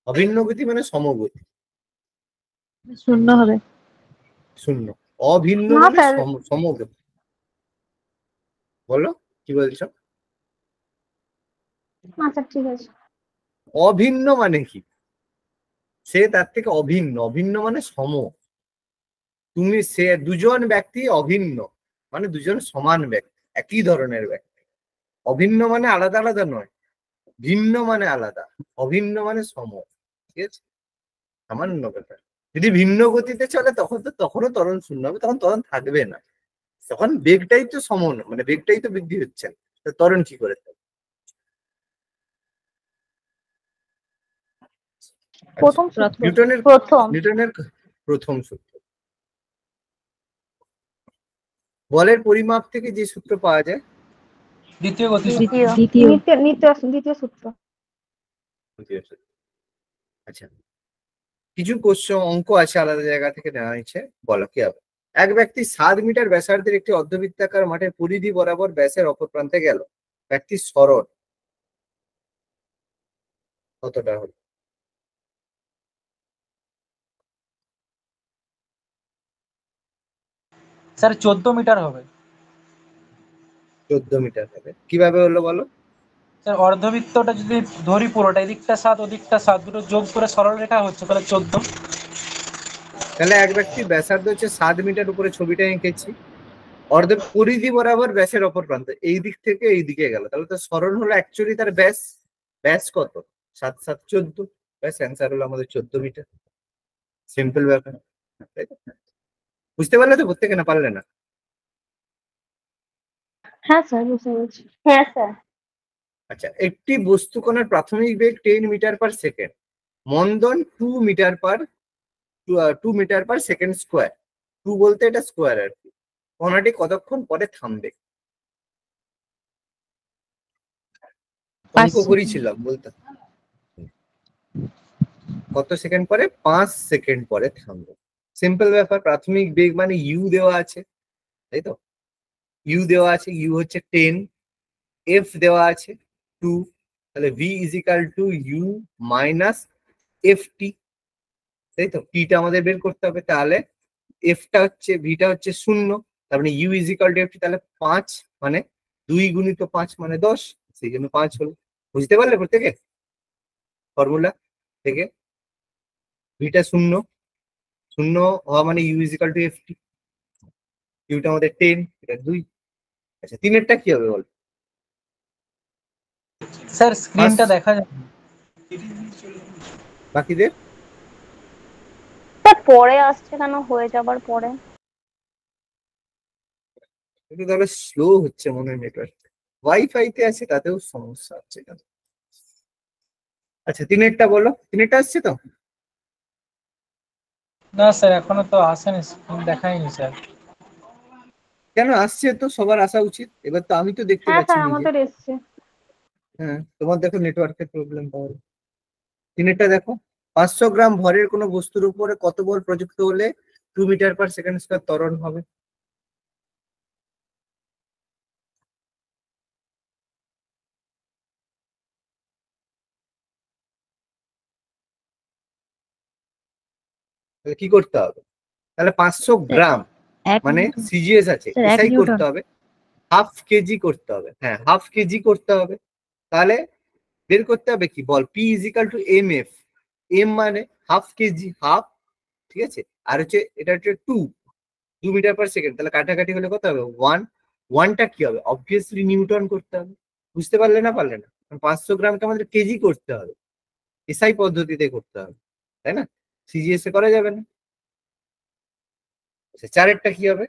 অভিন্ন গতি মানে সমগতি। শূন্য হবে। শূন্য। অভিন্ন না মানে স্যার, সমগতি। বলো কি বলছো? আচ্ছা ঠিক আছে। অভিন্ন মানে কি? সে তার থেকে অভিন্ন। অভিন্ন মানে সম। তুমি সে দুজন ব্যক্তি অভিন্ন মানে দুজন সমান ব্যক্তি, একই ধরনের ব্যক্তি। অভিন্ন মানে আলাদা আলাদা নয়, ভিন্ন মানে আলাদা, অভিন্ন মানে সম। ঠিক আছে, সামান্য ব্যাপার। যদি ভিন্ন গতিতে চলে তখন তো তখনও ত্বরণ শূন্য হবে, তখন ত্বরণ থাকবে না। তখন বেগটাই তো সমান, মানে বেগটাই তো বৃদ্ধি হচ্ছে না, তো ত্বরণ কি করে থাকবে? প্রথম সূত্র। নিউটনের প্রথম। নিউটনের প্রথম সূত্র। বলের পরিমাপ থেকে যে সূত্র পাওয়া যায়? দ্বিতীয় গতি সূত্র। দ্বিতীয়। দ্বিতীয়। দ্বিতীয় সূত্র। দ্বিতীয় সূত্র। আচ্ছা, কিছু কোশ্চেন অঙ্ক আছে আলাদা জায়গা থেকে নেওয়া হয়েছে, বলো কি হবে? এক ব্যক্তি 7 মিটার ব্যাসার্ধের একটি অর্ধবৃত্তাকার মাঠের পরিধি বরাবর ব্যাসের অপর প্রান্তে গেল। ব্যক্তি সরণ কতটা হলো? স্যার 14 মিটার হবে। 14 মিটার হবে। কিভাবে হলো বলো? স্যার অর্ধবৃত্তটা যদি ধরি পুরোটা, এদিকটা 7 ওদিকটা 7, দুটো যোগ করে সরল রেখা হচ্ছে, তাহলে 14। তাহলে এক ব্যক্তির ব্যাসার্ধ হচ্ছে 7 মিটার, উপরে ছবিটা এঁকেছি। অর্ধ পরিধি বরাবর ব্যাসের অপর প্রান্ত, এই দিক থেকে এই দিকে গেল, তাহলে তো সরণ হলো অ্যাকচুয়ালি তার ব্যাস। ব্যাস কত? 7 7 14। ব্যাস অ্যান্সার হলো আমাদের 14 মিটার। সিম্পল ব্যাপার, তাই তো? বুঝতে পারলে তো? প্রত্যেকে না পারলে না? হ্যাঁ স্যার, বুঝতে পেরেছি। হ্যাঁ স্যার। আচ্ছা, একটি বস্তুকণার প্রাথমিক বেগ 10 মিটার পার সেকেন্ড, মন্দন 2 metre per 2 metre per second square. 2 বলতে এটা স্কোয়ার আর কি। কণাটি কতক্ষণ পরে থামবে? অঙ্ক 5 করেছিলাম, বলতে কত সেকেন্ড পরে? 5 সেকেন্ড পরে থামবে। সিম্পল ব্যাপার। প্রাথমিক বেগ মানে ইউ দেওয়া আছে, তাই তো? ইউ দেওয়া আছে, ইউ হচ্ছে 10, এফ দেওয়া আছে 2, তাহলে V is equal to U minus F T, তাই তো? টিটা আমাদের বের করতে হবে, তাহলে এফটা হচ্ছে, ভিটা হচ্ছে 0, তার মানে U is equal to F T, তাহলে 5 মানে 2 গুণিত 5 মানে 10, সেই জন্য 5 হলো। বুঝতে পারলে প্রত্যেকে ফর্মুলা থেকে? ভিটা 0, 0 হওয়া মানে U is equal to F T, ইউটা আমাদের 10, এটা 2। আচ্ছা, তিনেরটা কি হবে বল? স্যার স্ক্রিনটা দেখা যায় না। বাকিদের স্যার পরে আসছে কেন, হয়ে যাবার পরে? একটু তাহলে স্লো হচ্ছে মনে হয় নেটওয়ার্ক। ওয়াইফাই তে আছে তাতেও সমস্যা হচ্ছে কেন? আচ্ছা, তিনেরটা বলো। তিনেরটা আসছে তো? না স্যার এখনো তো আসেনি, স্ক্রিন দেখায়নি স্যার। কেন আসছে তো? সবার আসা উচিত। এবার তো আমি তো দেখতে হ্যাঁ পাচ্ছি স্যার, নিজে। আমাদের এসছে। হ্যাঁ, তোমার দেখো নেটওয়ার্কের প্রবলেম তাহলে। তিনেরটা দেখো, 500 গ্রাম ভরের কোনো বস্তুর উপরে কত বল প্রযুক্ত হলে 2 মিটার পার সেকেন্ড স্কয়ার ত্বরণ হবে? তাহলে কি করতে হবে? তাহলে 500 গ্রাম এক মানে নিউটন। সিজিএস আছে, স্যার 1 এসআই নিউটন। করতে হবে, হাফ কেজি করতে হবে। হ্যাঁ, হাফ কেজি করতে হবে। তাহলে বের করতে হবে কি বল? P is equal to M F. M মানে হাফ কেজি, হাফ, ঠিক আছে? আর হচ্ছে এটা হচ্ছে 2 মিটার পার সেকেন্ড, তাহলে কাটাকাটি হলে কত হবে? 1। 1টা কি হবে? অবভিয়াসলি নিউটন করতে হবে। বুঝতে পারলে না পারলে না? 500 গ্রামকে আমাদের কেজি করতে হবে, এসআই পদ্ধতিতে করতে হবে, তাই না? সিজিএস এ করা যাবে না। আচ্ছা, চারেরটা কি হবে?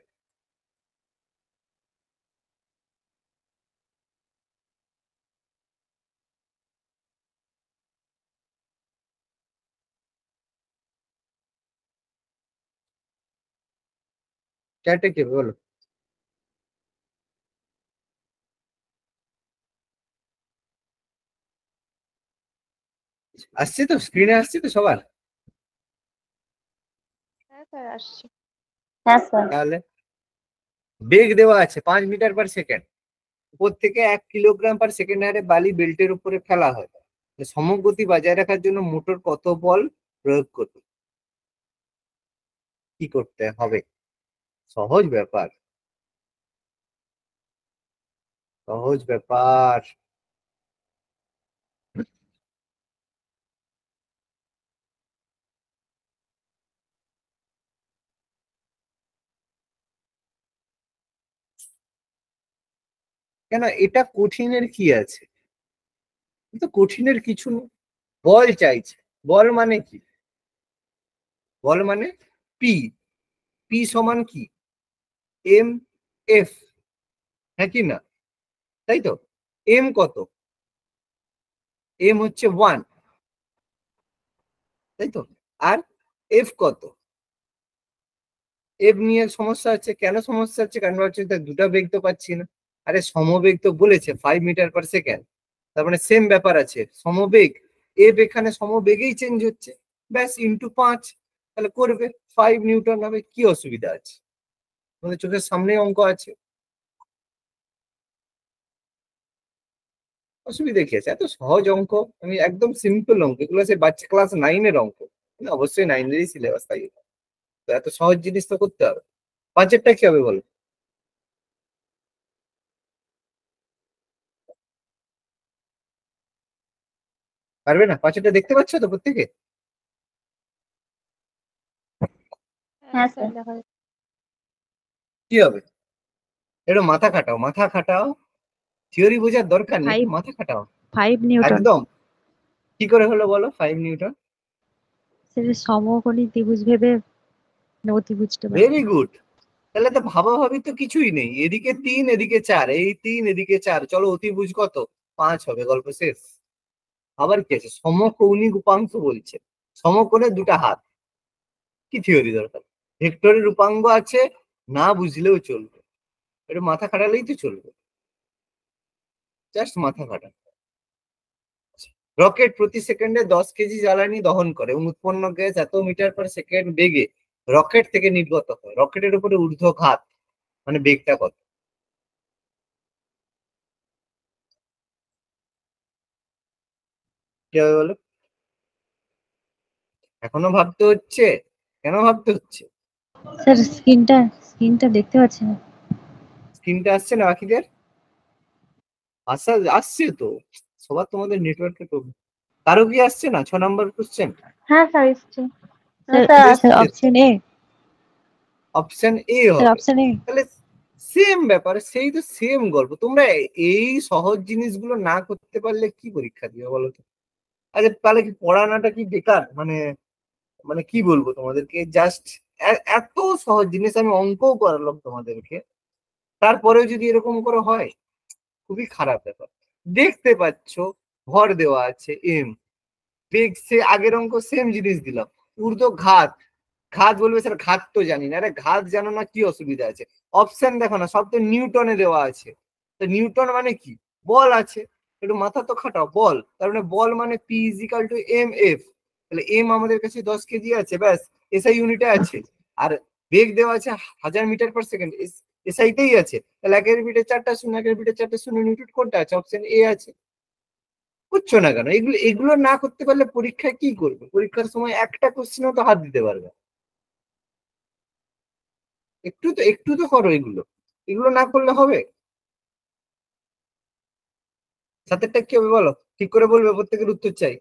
চারটা কি হবে বলো? আসছে তো, স্ক্রিনে আসছে তো সবার? হ্যাঁ স্যার আসছে। হ্যাঁ স্যার। তাহলে বেগ দেওয়া আছে 5 মিটার/সেকেন্ড, উপর থেকে 1 কিলোগ্রাম/সেকেন্ড হারে বালি বেল্টের উপরে ফেলা হয়। সমগতি বজায় রাখার জন্য মোটর কত বল প্রয়োগ করবে? কি করতে হবে? সহজ ব্যাপার, সহজ ব্যাপার। কেন এটা কঠিনের কি আছে? তো কঠিনের কিছু নেই। বল চাইছে, বল মানে কি? বল মানে পি, পি সমান কি? এম এফ, হ্যাঁ কি না? তাই তো। এম কত? এম হচ্ছে 1, তাই তো। আর এফ কত? এফ নিয়ে সমস্যা হচ্ছে, কেন সমস্যা হচ্ছে? কারণ হচ্ছে দুটা বেগ তো পাচ্ছি না। আরে সমবেগ তো বলেছে 5 মিটার/সেকেন্ড, তার মানে সেম ব্যাপার আছে, সমবেগ। এফ এখানে সমবেগেই চেঞ্জ হচ্ছে, ব্যাস ইন্টু 5, তাহলে করবে 5 নিউটন হবে। কি অসুবিধা আছে? তোমাদের চোখের সামনেই অঙ্ক আছে, অসুবিধা কি আছে? এত সহজ অঙ্ক, আমি একদম সিম্পল অঙ্ক, এগুলো সে বাচ্চা ক্লাস 9-এর অঙ্ক, অবশ্যই 9-এরই সিলেবাস, তাই তো এত সহজ জিনিস তো করতে হবে। পাঁচেরটা কি হবে বলো? পারবে না? পাঁচেরটা দেখতে পাচ্ছ তো প্রত্যেকে? হ্যাঁ স্যার দেখা যাচ্ছে। কি হবে? একটু মাথা খাটাও, মাথা খাটাও, থিওরি বোঝার দরকার নেই, একটু 5 মাথা খাটাও। 5 নিউটন। একদম। কি করে হলো বলো 5 নিউটন? সেটা সমকোণী ত্রিভুজ ভেবে অতিভুজটা বার ভেরি করি। গুড। তাহলে তো ভাবাভাবি তো কিছুই নেই, এদিকে 3 এদিকে 4, এই 3 এদিকে 4, চলো অতিভুজ কত? 5 হবে, গল্প শেষ। আবার কি আছে? সমকৌণিক উপাংশ বলছে, সমকোণের দুটা হাত, কি থিওরি দরকার? ভেক্টরের উপাঙ্গ আছে, না বুঝলেও চলবে, একটু মাথা খাটালেই তো চলবে, জাস্ট মাথা খাটা। রকেট প্রতি সেকেন্ডে 10 কেজি জ্বালানি দহন করে এবং উৎপন্ন গ্যাস এত মিটার/সেকেন্ড বেগে রকেট থেকে নির্গত হয়। রকেটের উপরে ঊর্ধ্বঘাত মানে বেগটা কত? কি হবে বলো? এখনো ভাবতে হচ্ছে? কেন ভাবতে হচ্ছে? স্যার স্ক্রিনটা দেখতে পাচ্ছি না। স্ক্রিনটা আসছে না বাকিদের? আসছে তো, সবার তোমাদের নেটওয়ার্কের প্রবলেম। কারো কি আসছে না? 6 নম্বর কোশ্চেন। হ্যাঁ স্যার এসছে। স্যার স্যার স্যার আসছে। Option A. Option A sir হবে। Option A. তাহলে সেম ব্যাপার, সেই তো সেম গল্প। তোমরা এই সহজ জিনিসগুলো না করতে পারলে কি পরীক্ষা দিবে বলো তো? আচ্ছা তাহলে কি পড়ানোটা কি বেকার? মানে মানে কি বলবো তোমাদেরকে, জাস্ট এত সহজ জিনিস আমি অঙ্কও করালাম তোমাদেরকে, তারপরেও যদি এরকম করে হয়, খুবই খারাপ ব্যাপার। দেখতে পাচ্ছ ভর দেওয়া আছে এম, বেগ সে আগের অঙ্ক সেম জিনিস দিলাম, ঊর্ধ্বঘাত। ঘাত বলবে স্যার ঘাত তো জানি না, আরে ঘাত জানো না, কি অসুবিধা আছে? অপশন দেখো না, সব তো নিউটনে দেওয়া আছে। তো নিউটন মানে কি? বল আছে, একটু মাথা তো খাটাও। বল, তার মানে বল মানে P is equal to M F. তাহলে এম আমাদের কাছে 10 কেজি আছে, ব্যাস এসআই ইউনিটে আছে। আর বেগ দেওয়া আছে 1000 মিটার/সেকেন্ড, এসআইতেই আছে। তাহলে একের পিঠে 4টা শূন্য, একের পিঠে 4টা শূন্য, নিউটন কোনটা আছে? অপশন এ আছে। বুঝছো না কেন? এগুলো এগুলো না করতে পারলে পরীক্ষায় কি করবে? পরীক্ষার সময় একটা কোশ্চেনও তো হাত দিতে পারবে না। একটু তো করো এগুলো, এগুলো না করলে হবে? সাতেরটা কি হবে বলো? ঠিক করে বলবে, প্রত্যেকের উত্তর চাই,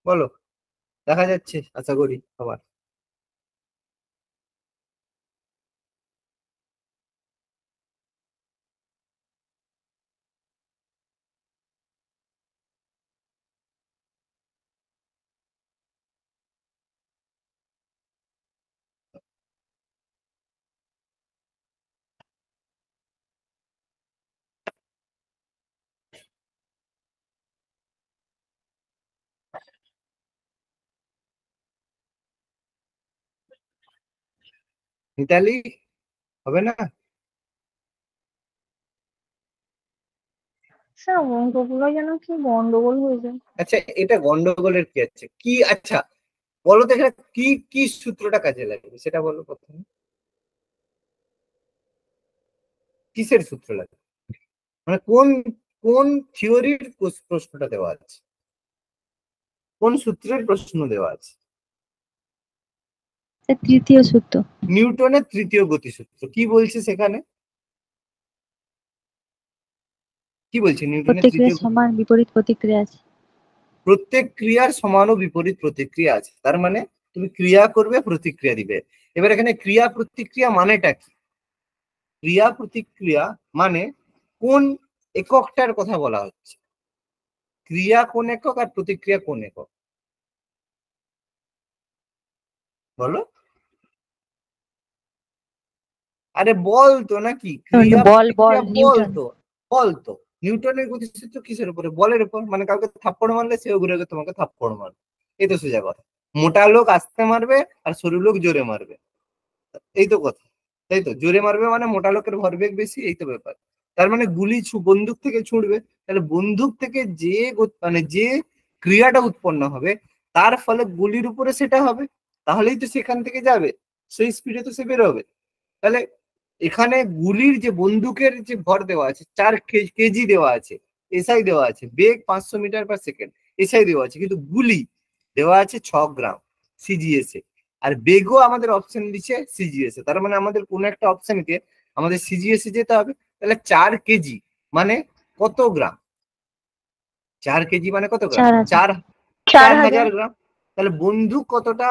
বলো। দেখা যাচ্ছে আশা করি আবার। মিতালি হবে না? স্যার অঙ্কগুলো যেন কি গন্ডগোল হয়ে যায়। আচ্ছা, এটা গন্ডগোলের কি আছে কি? আচ্ছা বলো তো, এখানে কি কি সূত্রটা কাজে লাগবে সেটা বলো প্রথমে। কিসের সূত্র লাগবে, মানে কোন কোন থিওরির প্রশ্নটা দেওয়া আছে, কোন সূত্রের প্রশ্ন দেওয়া আছে? স্যার তৃতীয় সূত্র। নিউটনের তৃতীয় গতিসূত্র। কি বলছে সেখানে, কি বলছে নিউটনের প্রত্যেক তৃতীয়? সমান বিপরীত প্রতিক্রিয়া আছে। প্রত্যেক ক্রিয়ার সমান ও বিপরীত প্রতিক্রিয়া আছে, তার মানে তুমি ক্রিয়া করবে, প্রতিক্রিয়া দিবে। এবার এখানে ক্রিয়া প্রতিক্রিয়া মানেটা কি? ক্রিয়া প্রতিক্রিয়া মানে কোন এককটার কথা বলা হচ্ছে, ক্রিয়া কোন একক আর প্রতিক্রিয়া কোন একক, বলো। আরে বল তো, নাকি ক্রিয়া বল প্রতিক্রিয়া বল নিউটন। তো, বল তো। নিউটনের গতিসূত্র কিসের উপরে? বলের উপর। মানে কাউকে থাপ্পড় মারলে সেও ঘুরে গিয়ে তোমাকে থাপ্পড় মারবে, এই তো সোজা কথা। মোটা লোক আস্তে মারবে আর সরু লোক জোরে মারবে, এই তো কথা। তাই তো, জোরে মারবে মানে মোটা লোকের ভরবেগ বেশি, এই তো ব্যাপার। তার মানে গুলি বন্দুক থেকে ছুড়বে, তাহলে বন্দুক থেকে যে মানে যে ক্রিয়াটা উৎপন্ন হবে তার ফলে গুলির উপরে সেটা হবে, তাহলেই তো সেখান থেকে যাবে, সেই স্পিডে তো সে বেরোবে। তাহলে এখানে গুলির যে বন্দুকের যে ভর দেওয়া আছে 4 কেজি দেওয়া আছে, এসআই দেওয়া আছে, বেগ 500 মিটার পার সেকেন্ড এসআই দেওয়া আছে, কিন্তু গুলি দেওয়া আছে 6 গ্রাম সিজিএসএ, আর বেগও আমাদের অপশন দিচ্ছে সিজিএসএ। তার মানে আমাদের কোনো একটা অপশনকে আমাদের সিজিএসএ যেতে হবে। তাহলে 4 কেজি মানে কত গ্রাম? 4 কেজি মানে কত গ্রাম? 4000। 4000 গ্রাম। তাহলে বন্দুক কতটা,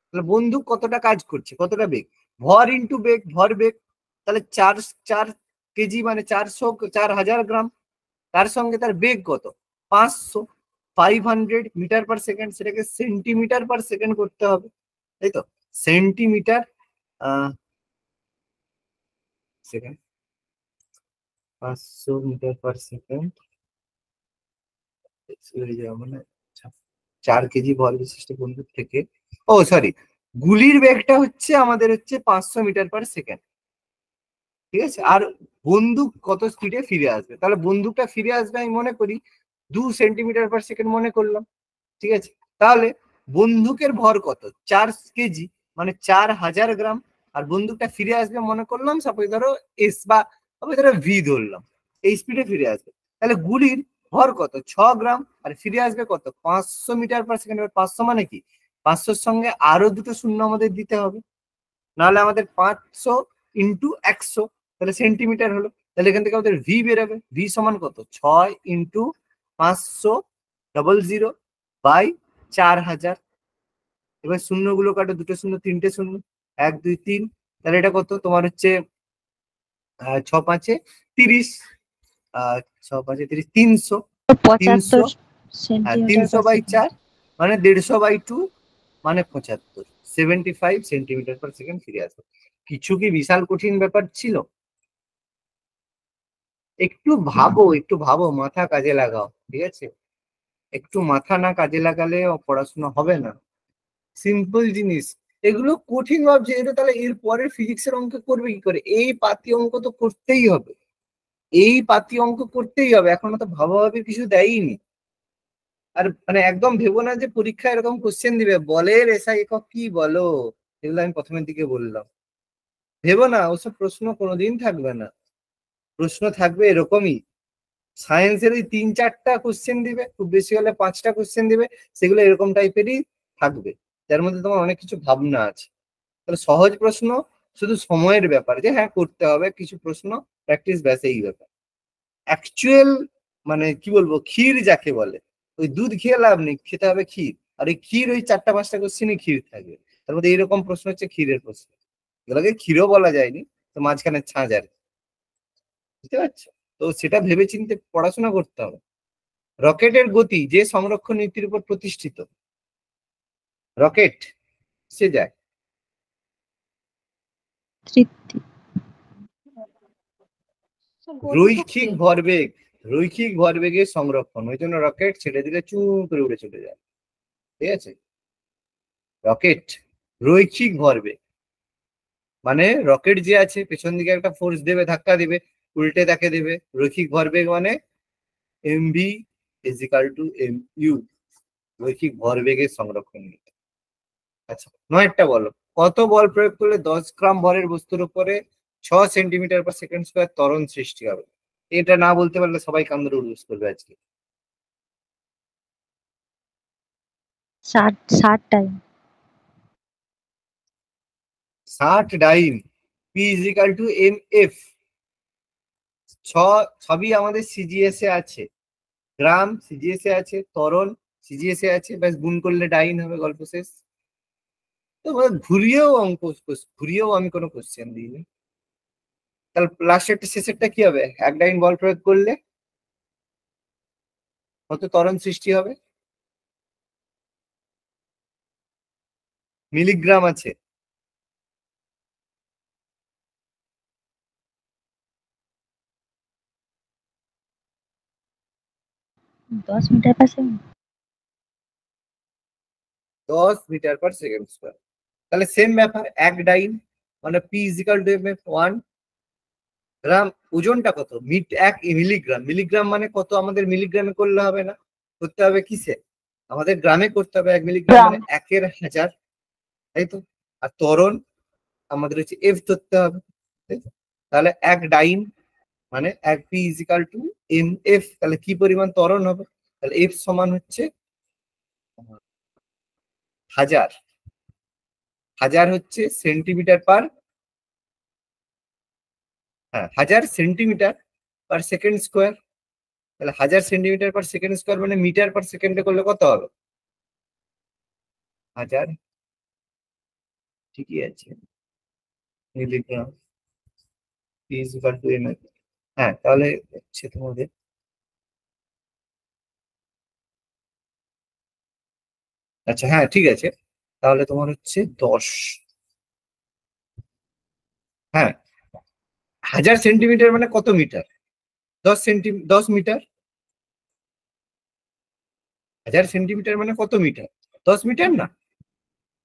তাহলে বন্দুক কতটা কাজ করছে, কতটা বেগ, ভর ইন্টু বেগ, ভর বেগ। তাহলে 4 কেজি মানে 400, 4000 গ্রাম। তার সঙ্গে তার বেগ কত? 500, 500 মিটার পার সেকেন্ড, সেটাকে সেন্টিমিটার পার সেকেন্ড করতে হবে, তাই তো। Centimetre second, 500 metre per second মানে 4 কেজি ভর বিশিষ্ট বন্দুক থেকে, ও সরি, গুলির বেগটা হচ্ছে আমাদের হচ্ছে 500 মিটার পার সেকেন্ড, ঠিক আছে। আর বন্দুক কত স্পিডে ফিরে আসবে, তাহলে বন্দুকটা ফিরে আসবে আমি মনে করি 2 সেন্টিমিটার পার সেকেন্ড মনে করলাম, ঠিক আছে। তাহলে বন্দুকের ভর কত? 4 কেজি মানে 4000 গ্রাম, আর বন্দুকটা ফিরে আসবে মনে করলাম সাপোজ ধরো এস বা ধরো ভি ধরলাম, এই স্পিডে ফিরে আসবে। তাহলে গুলির ভর কত? 6 গ্রাম, আর ফিরে আসবে কত? 500 মিটার পার সেকেন্ড। 500 মানে কি? 500-র সঙ্গে আরো দুটো শূন্য আমাদের দিতে হবে, নাহলে আমাদের 500 ইন্টু 100, তাহলে সেন্টিমিটার হলো। তাহলে এখান থেকে আমাদের ভি বেরোবে, ভি সমান কত? 6 ইন্টু 500 বাই 4000। এবার শূন্যগুলো কাটো, দুটো শূন্য, তিনটে শূন্য, 1 2 3, তাহলে এটা কত তোমার হচ্ছে 6 5 30, 6 5 30, 300, 75 সেন্টিমিটার 300 পার বাই সেকেন্ড। 4 মানে 150 বাই 2 মানে 75, 75 সেন্টিমিটার পার সেকেন্ড ফিরে আসবে। কিছু কি বিশাল কঠিন ব্যাপার ছিল? একটু ভাবো, একটু ভাবো, মাথা কাজে লাগাও, ঠিক আছে। একটু মাথা না কাজে লাগালে পড়াশোনা হবে না। সিম্পল জিনিস, এগুলো কঠিন ভাবছে এটা, তাহলে এর পরের ফিজিক্সের অঙ্ক করবে কি করে? এই পাতি অঙ্ক তো করতেই হবে, এই পাতি অঙ্ক করতেই হবে, এখনো তো ভাবাভাবি কিছু দেয়নি। আর মানে একদম ভেবো না যে পরীক্ষা এরকম কোশ্চেন দিবে বলের এসআই একক কি বলো, এগুলো আমি প্রথমের দিকে বললাম। ভেবো না, ওসব প্রশ্ন কোনোদিন থাকবে না। প্রশ্ন থাকবে এরকমই, সায়েন্সের ওই 3-4টা কোশ্চেন দিবে, খুব বেশি হলে 5টা কোশ্চেন দিবে, সেগুলো এরকম টাইপেরই থাকবে, যার মধ্যে তোমার অনেক কিছু ভাবনা আছে। তাহলে সহজ প্রশ্ন শুধু সময়ের ব্যাপার, যে হ্যাঁ করতে হবে কিছু প্রশ্ন, প্র্যাকটিস, ব্যাস এই ব্যাপার। অ্যাকচুয়াল মানে কি বলবো, ক্ষীর যাকে বলে, ওই দুধ খেয়ে লাভ নেই, খেতে হবে ক্ষীর। আর ওই ক্ষীর ওই 4টা 5টা কোশ্চেনই ক্ষীর থাকবে, তার মধ্যে এইরকম প্রশ্ন হচ্ছে ক্ষীরের প্রশ্ন, এগুলোকে ক্ষীরও বলা যায়নি, তো মাঝখানে ছাঁচ আর কি, বুঝতে পারছো? তো সেটা ভেবেচিন্তে পড়াশোনা করতে হবে। রকেটের গতি যে সংরক্ষণ নীতির উপর প্রতিষ্ঠিত, রকেট সে যায় তৃপ্তি। রৈখিক ভরবেগ, রৈখিক ভরবেগের সংরক্ষণ, ওই জন্য রকেট ছেড়ে দিলে চু করে উড়ে চলে যায়, ঠিক আছে। রকেট রৈখিক ভরবেগ মানে রকেট যে আছে পেছন দিকে একটা ফোর্স দেবে, ধাক্কা দেবে, উল্টে তাকে দেবে। রৈখিক ভরবেগ মানে MV is equal to M U, রৈখিক ভরবেগের সংরক্ষণ নিতে। আচ্ছা 9টা বলো, কত বল প্রয়োগ করলে 10 গ্রাম ভরের বস্তুর উপরে 6 সেন্টিমিটার পার সেকেন্ড স্কোয়ার ত্বরণ সৃষ্টি হবে? এটা না বলতে পারলে সবাই কামড়ে উড়ুস করবে আজকে। 60 time. 60 dyne, P is equal to M F. সবই আমাদের সিজিএস এ আছে, গ্রাম সিজিএস এ আছে, ত্বরণ সিজিএস এ আছে, ব্যাস গুণ করলে ডাইন হবে, গল্প শেষ। তো ঘুরিয়েও ঘুরিয়েও আমি কোনো কোশ্চেন দিইনি। তাহলে লাস্টেরটা শেষেরটা কি হবে? 1 ডাইন বল প্রয়োগ করলে কত ত্বরণ সৃষ্টি হবে? মিলিগ্রাম আছে। দশ metre per second. 10 metre per second square. তাহলে সেম ব্যাপার, 1 ডাইন মানে P is equal to M F 1 gram. ওজনটা কত? 1 মিলিগ্রাম। মিলিগ্রাম মানে কত? আমাদের মিলিগ্রামে করলে হবে না, করতে হবে কিসে? আমাদের গ্রামে করতে হবে। 1 মিলিগ্রাম মানে 1/1000, তাই তো? আর ত্বরণ আমাদের হচ্ছে এফ ধরতে হবে, তাই তো? তাহলে 1 ডাইন মানে 1 P is equal to M F. তাহলে কি পরিমাণ ত্বরণ হবে? তাহলে এফ সমান হচ্ছে 1000। 1000 হচ্ছে সেন্টিমিটার পার, হ্যাঁ 1000 সেন্টিমিটার পার সেকেন্ড স্কোয়ার। তাহলে 1000 সেন্টিমিটার পার সেকেন্ড স্কোয়ার মানে মিটার পার সেকেন্ডে করলে কত হবে? 1000, ঠিকই আছে, milligram is equal to M. হ্যাঁ তাহলে হচ্ছে তোমাদের, আচ্ছা হ্যাঁ ঠিক আছে, তাহলে তোমার হচ্ছে 10, হ্যাঁ 1000 সেন্টিমিটার মানে কত মিটার? 10 মিটার। 1000 সেন্টিমিটার মানে কত মিটার? 10 মিটার না?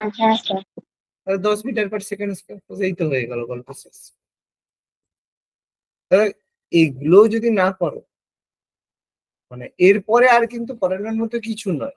হ্যাঁ স্যার। তাহলে 10 মিটার পার সেকেন্ড স্কোয়ার, এই তো হয়ে গেল, গল্প শেষ। তাহলে এগুলো যদি না করো মানে এরপরে আর কিন্তু পড়ানোর মতো কিছু নয়।